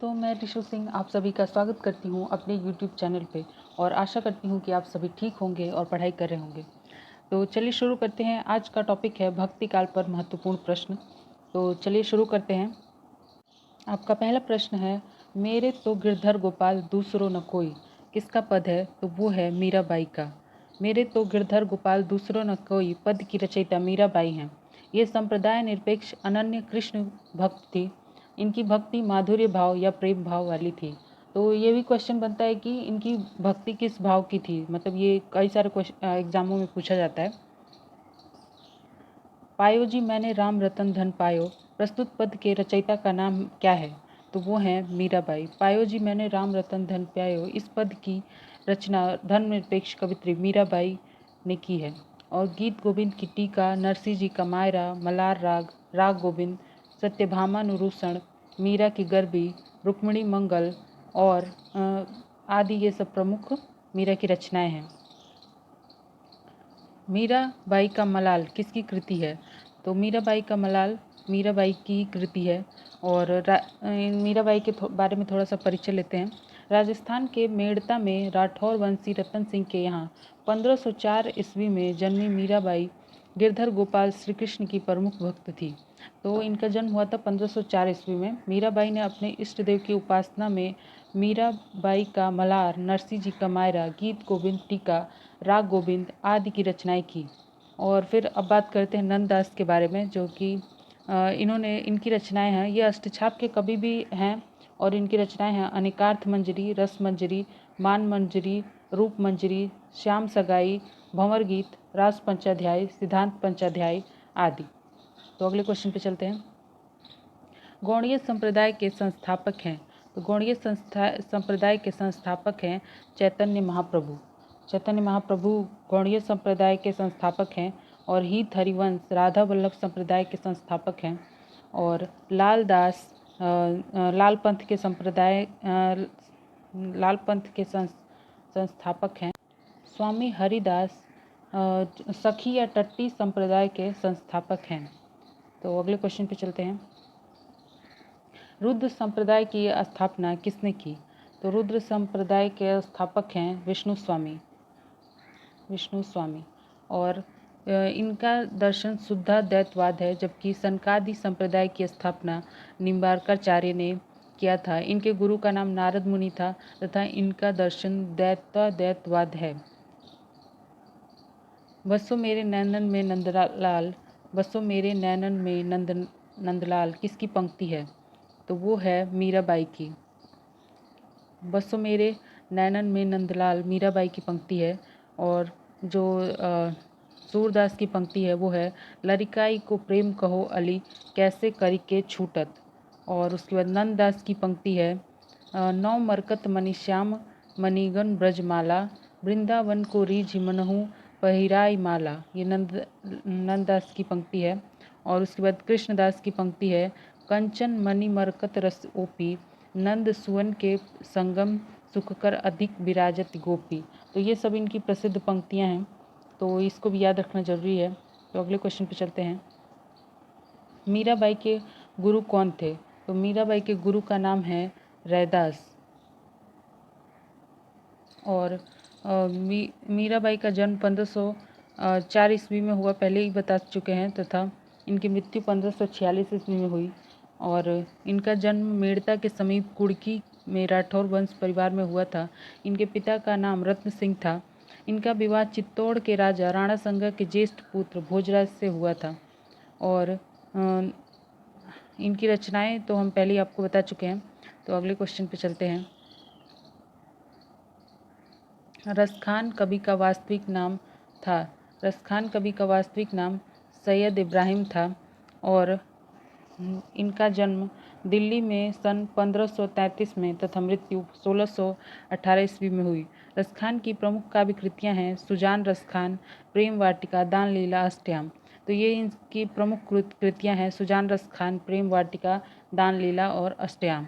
दोस्तों, मैं ऋषु सिंह आप सभी का स्वागत करती हूं अपने YouTube चैनल पे और आशा करती हूं कि आप सभी ठीक होंगे और पढ़ाई कर रहे होंगे। तो चलिए शुरू करते हैं। आज का टॉपिक है भक्ति काल पर महत्वपूर्ण प्रश्न। तो चलिए शुरू करते हैं। आपका पहला प्रश्न है, मेरे तो गिरधर गोपाल दूसरों न कोई, किसका पद है? तो वो है मीराबाई का। मेरे तो गिरधर गोपाल दूसरों न कोई पद की रचयिता मीराबाई हैं। ये संप्रदाय निरपेक्ष अनन्य कृष्ण भक्त थी। इनकी भक्ति माधुर्य भाव या प्रेम भाव वाली थी। तो ये भी क्वेश्चन बनता है कि इनकी भक्ति किस भाव की थी, मतलब ये कई सारे एग्जामों में पूछा जाता है। पायो जी मैंने राम रतन धन पायो, प्रस्तुत पद के रचयिता का नाम क्या है? तो वो है मीराबाई। पायो जी मैंने राम रतन धन पायो, इस पद की रचना धर्मनिरपेक्ष कवित्री मीराबाई ने की है। और गीत गोविंद की टीका, नरसिंह जी का मायरा, मलार राग, राग गोविंद, सत्यभामानुरूषण, मीरा की गरबी, रुक्मिणी मंगल और आदि ये सब प्रमुख मीरा की रचनाएं हैं। मीराबाई का मलाल किसकी कृति है? तो मीराबाई का मलाल मीराबाई की कृति है। और मीराबाई के बारे में थोड़ा सा परिचय लेते हैं। राजस्थान के मेड़ता में राठौर वंशी रतन सिंह के यहाँ 1504 ईस्वी में जन्मी मीराबाई गिरधर गोपाल श्री कृष्ण की प्रमुख भक्त थी। तो इनका जन्म हुआ था 1504 ईस्वी में। मीराबाई ने अपने इष्ट देव की उपासना में मीराबाई का मलार, नरसिंह जी का मायरा, गीत गोविंद, टीका, राग गोविंद आदि की रचनाएं की। और फिर अब बात करते हैं नंददास के बारे में, जो कि इनकी रचनाएं हैं, ये अष्टछाप के कवि भी हैं। और इनकी रचनाएं हैं अनेकार्थ मंजरी, रस मंजरी, मान मंजरी, रूप मंजरी, श्याम सगाई, भंवर गीत, रास पंचाध्याय, सिद्धांत पंचाध्याय आदि। तो अगले क्वेश्चन पे चलते हैं। गौड़ीय संप्रदाय के संस्थापक हैं। तो गौड़ीय संप्रदाय के संस्थापक हैं चैतन्य महाप्रभु। चैतन्य महाप्रभु गौड़ीय संप्रदाय के संस्थापक हैं। और हित हरिवंश राधा वल्लभ संप्रदाय के संस्थापक हैं। और लाल पंथ के संस्थापक हैं। स्वामी हरिदास सखी या टट्टी संप्रदाय के संस्थापक हैं। तो अगले क्वेश्चन पे चलते हैं। रुद्र संप्रदाय की स्थापना किसने की? तो रुद्र संप्रदाय के स्थापक हैं विष्णु स्वामी। और इनका दर्शन शुद्धाद्वैतवाद है, जबकि सनकादि संप्रदाय की स्थापना निम्बार्काचार्य ने किया था। इनके गुरु का नाम नारद मुनि था तथा इनका दर्शन द्वैतवाद है। बसो मेरे नैनन में नंदलाल, बसो मेरे नैनन में नंदलाल किसकी पंक्ति है? तो वो है मीराबाई की। बसो मेरे नैनन में नंदलाल मीराबाई की पंक्ति है। और जो सूरदास की पंक्ति है वो है, लरिकाई को प्रेम कहो अली, कैसे करिके छूटत। और उसके बाद नंददास की पंक्ति है, नौ मरकत मनीश्याम मणिगण ब्रजमाला, वृंदावन को रीझ मनहु पहिराई माला। ये नंददास की पंक्ति है। और उसके बाद कृष्णदास की पंक्ति है, कंचन मणि मरकत रस ओपी, नंद सुवन के संगम सुखकर अधिक विराजत गोपी। तो ये सब इनकी प्रसिद्ध पंक्तियां हैं, तो इसको भी याद रखना जरूरी है। तो अगले क्वेश्चन पे चलते हैं। मीराबाई के गुरु कौन थे? तो मीराबाई के गुरु का नाम है रैदास। और मीराबाई का जन्म 1504 ईस्वी में हुआ, पहले ही बता चुके हैं, तथा इनकी मृत्यु 1546 ईस्वी में हुई। और इनका जन्म मेड़ता के समीप कुड़की में राठौर वंश परिवार में हुआ था। इनके पिता का नाम रत्न सिंह था। इनका विवाह चित्तौड़ के राजा राणा संगा के ज्येष्ठ पुत्र भोजराज से हुआ था। और इनकी रचनाएं तो हम पहले ही आपको बता चुके हैं। तो अगले क्वेश्चन पे चलते हैं। रसखान कवि का वास्तविक नाम था। रसखान कवि का वास्तविक नाम सैयद इब्राहिम था। और इनका जन्म दिल्ली में सन 1533 में तथा मृत्यु 1618 ईस्वी में हुई। रसखान की प्रमुख काव्य कृतियाँ हैं सुजान रसखान, प्रेम वाटिका, दान लीला, अष्टयाम। तो ये इनकी प्रमुख कृतियाँ हैं सुजान रसखान, प्रेम वाटिका, दान लीला और अष्टयाम।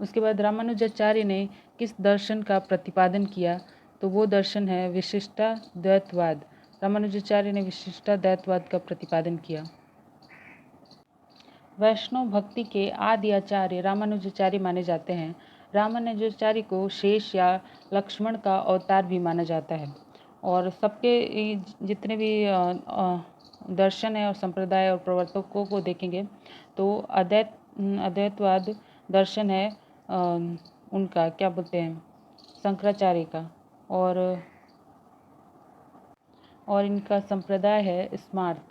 उसके बाद रामानुजाचार्य ने किस दर्शन का प्रतिपादन किया? तो वो दर्शन है विशिष्टाद्वैतवाद। रामानुजाचार्य ने विशिष्टाद्वैतवाद का प्रतिपादन किया। वैष्णव भक्ति के आदि आचार्य रामानुजाचार्य माने जाते हैं। रामानुजाचार्य को शेष या लक्ष्मण का अवतार भी माना जाता है। और सबके जितने भी दर्शन है और संप्रदाय और प्रवर्तकों को देखेंगे तो अद्वैतवाद दर्शन है उनका क्या बोलते हैं शंकराचार्य का, और इनका संप्रदाय है स्मार्त।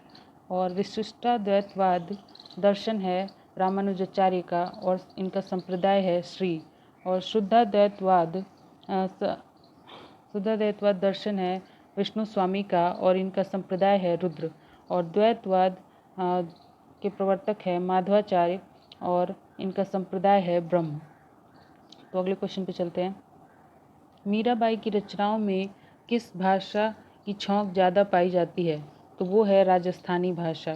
और विशिष्टाद्वैतवाद दर्शन है रामानुजाचार्य का और इनका संप्रदाय है श्री। और शुद्धाद्वैतवाद दर्शन है विष्णु स्वामी का और इनका संप्रदाय है रुद्र। और द्वैतवाद के प्रवर्तक है माधवाचार्य और इनका संप्रदाय है ब्रह्म। तो अगले क्वेश्चन पे चलते हैं। मीराबाई की रचनाओं में किस भाषा की छौंक ज़्यादा पाई जाती है? तो वो है राजस्थानी भाषा।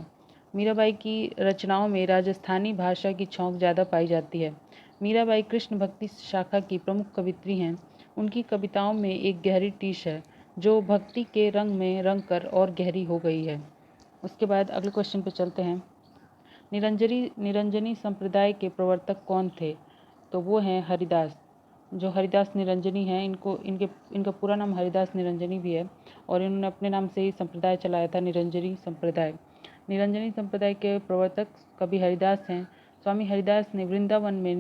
मीराबाई की रचनाओं में राजस्थानी भाषा की छौंक ज़्यादा पाई जाती है। मीराबाई कृष्ण भक्ति शाखा की प्रमुख कवित्री हैं। उनकी कविताओं में एक गहरी टीस है जो भक्ति के रंग में रंग कर और गहरी हो गई है। उसके बाद अगले क्वेश्चन पे चलते हैं। निरंजनी संप्रदाय के प्रवर्तक कौन थे? तो वो हैं हरिदास। जो हरिदास निरंजनी हैं इनका पूरा नाम हरिदास निरंजनी भी है और इन्होंने अपने नाम से ही संप्रदाय चलाया था, निरंजनी संप्रदाय। निरंजनी संप्रदाय के प्रवर्तक कवि हरिदास हैं। स्वामी हरिदास ने वृंदावन में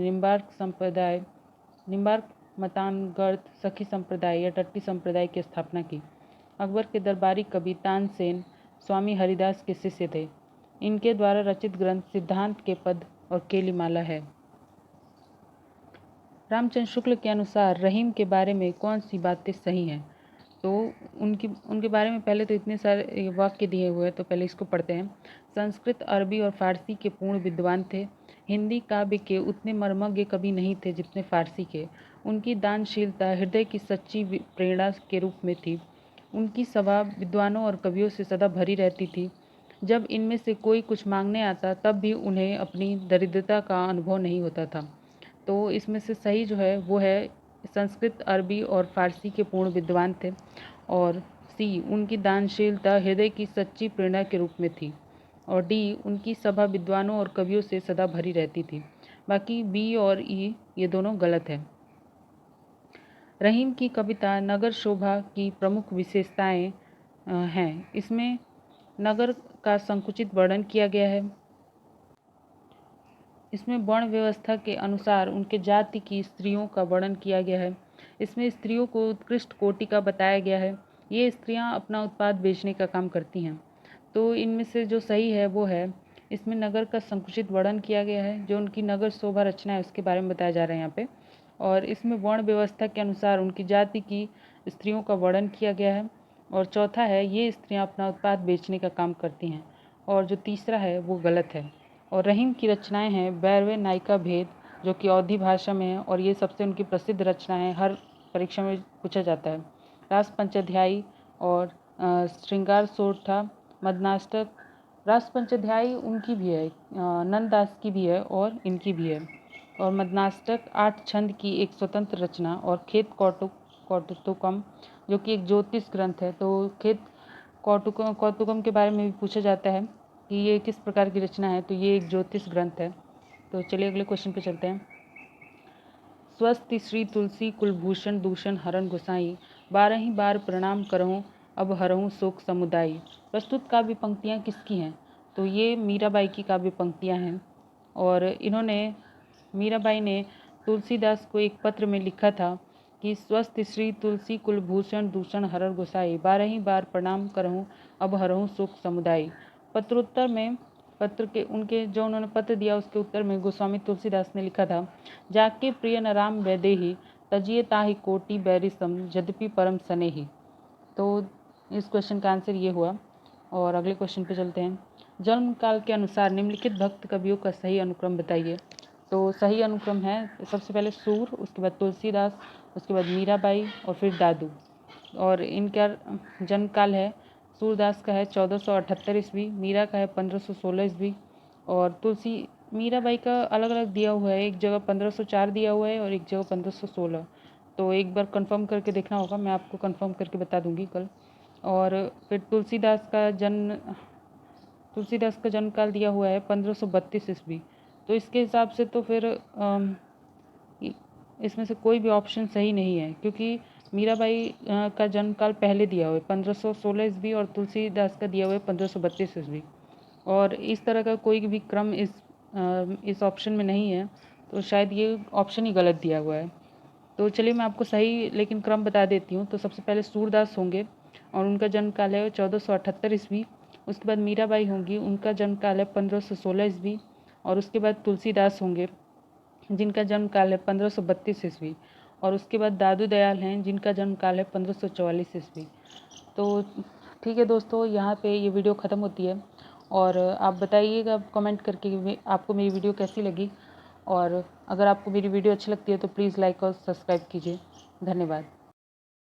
निम्बार्क मतानगढ़ सखी संप्रदाय या टट्टी संप्रदाय की स्थापना की। अकबर के दरबारी कवि तानसेन स्वामी हरिदास के शिष्य थे। इनके द्वारा रचित ग्रंथ सिद्धांत के पद और केलीमाला है। रामचंद्र शुक्ल के अनुसार रहीम के बारे में कौन सी बातें सही हैं? तो उनके बारे में पहले तो इतने सारे वाक्य दिए हुए हैं, तो पहले इसको पढ़ते हैं। संस्कृत, अरबी और फारसी के पूर्ण विद्वान थे। हिंदी काव्य के उतने मर्मज्ञ कवि नहीं थे जितने फारसी के। उनकी दानशीलता हृदय की सच्ची प्रेरणा के रूप में थी। उनकी सभा विद्वानों और कवियों से सदा भरी रहती थी। जब इनमें से कोई कुछ मांगने आता तब भी उन्हें अपनी दरिद्रता का अनुभव नहीं होता था। तो इसमें से सही जो है वो है संस्कृत, अरबी और फारसी के पूर्ण विद्वान थे। और सी, उनकी दानशीलता हृदय की सच्ची प्रेरणा के रूप में थी। और डी, उनकी सभा विद्वानों और कवियों से सदा भरी रहती थी। बाकी बी और ई ये दोनों गलत है। रहीम की कविता नगर शोभा की प्रमुख विशेषताएं हैं। इसमें नगर का संकुचित वर्णन किया गया है। इसमें वर्ण व्यवस्था के अनुसार उनके जाति की स्त्रियों का वर्णन किया गया है। इसमें स्त्रियों को उत्कृष्ट कोटि का बताया गया है। ये स्त्रियां अपना उत्पाद बेचने का काम करती हैं। तो इनमें से जो सही है वो है इसमें नगर का संकुचित वर्णन किया गया है। जो उनकी नगर शोभा रचना है उसके बारे में बताया जा रहा है यहाँ पे। और इसमें वर्ण व्यवस्था के अनुसार उनकी जाति की स्त्रियों का वर्णन किया गया है। और चौथा है ये स्त्रियाँ अपना उत्पाद बेचने का काम करती हैं। और जो तीसरा है वो गलत है। और रहीम की रचनाएं हैं बैरवे नायिका भेद, जो कि अवधी भाषा में है और ये सबसे उनकी प्रसिद्ध रचनाएं हैं, हर परीक्षा में पूछा जाता है। रास पंचाध्यायी और श्रृंगार सोरठा मदनाष्टक। रास पंचाध्यायी उनकी भी है, नंददास की भी है और इनकी भी है। और मदनाष्टक 8 छंद की एक स्वतंत्र रचना। और खेत कौतुकम जो कि एक ज्योतिष ग्रंथ है। तो खेत कौतुकम के बारे में भी पूछा जाता है कि ये किस प्रकार की रचना है, तो ये एक ज्योतिष ग्रंथ है। तो चलिए अगले क्वेश्चन पे चलते हैं। स्वस्ति श्री तुलसी कुलभूषण दूषण हरण गोसाई, 12 बार प्रणाम करहूँ अब हरहूँ शोक समुदाय। प्रस्तुत काव्य पंक्तियाँ किसकी हैं? तो ये मीराबाई की काव्य पंक्तियाँ हैं। और मीराबाई ने तुलसीदास को एक पत्र में लिखा था कि स्वस्ति श्री तुलसी कुलभूषण दूषण हरण गोसाई, 12 बार प्रणाम करहूँ अब हरहूँ शोक समुदाय। पत्रोत्तर में उनके जो उन्होंने पत्र दिया उसके उत्तर में गोस्वामी तुलसीदास ने लिखा था, जाके प्रिय न राम वैदेही, तजिए ताहि कोटि बैरिसम यद्यपि परम सनेही। तो इस क्वेश्चन का आंसर ये हुआ। और अगले क्वेश्चन पे चलते हैं। जन्म काल के अनुसार निम्नलिखित भक्त कवियों का सही अनुक्रम बताइए। तो सही अनुक्रम है सबसे पहले सूर, उसके बाद तुलसीदास, उसके बाद मीराबाई और फिर दादू। और इनका जन्म काल है सूरदास का है 1478 ईस्वी, मीरा का है 1516 ईस्वी। और मीराबाई का अलग अलग दिया हुआ है, एक जगह 1504 दिया हुआ है और एक जगह 1516। तो एक बार कंफर्म करके देखना होगा, मैं आपको कंफर्म करके बता दूंगी कल। और फिर तुलसीदास का जन्म तुलसीदास का जन्म काल दिया हुआ है 1532 ईस्वी। तो इसके हिसाब से तो फिर इसमें से कोई भी ऑप्शन सही नहीं है, क्योंकि मीराबाई का जन्म काल पहले दिया हुआ है 1516 ईस्वी और तुलसीदास का दिया हुआ है 1532 ईस्वी, और इस तरह का कोई भी क्रम इस ऑप्शन में नहीं है, तो शायद ये ऑप्शन ही गलत दिया हुआ है। तो चलिए मैं आपको सही लेकिन क्रम बता देती हूँ। तो सबसे पहले सूरदास होंगे और उनका जन्म काल है 1478 ईस्वी। उसके बाद मीराबाई होंगी, उनका जन्म काल है 1516 ईस्वी। और उसके बाद तुलसीदास होंगे जिनका जन्म काल है 1532 ईस्वी। और उसके बाद दादू दयाल हैं जिनका जन्म काल है 1544 ईस्वी। तो ठीक है दोस्तों, यहाँ पे ये वीडियो ख़त्म होती है, और आप बताइएगा कमेंट करके कि आपको मेरी वीडियो कैसी लगी, और अगर आपको मेरी वीडियो अच्छी लगती है तो प्लीज़ लाइक और सब्सक्राइब कीजिए। धन्यवाद।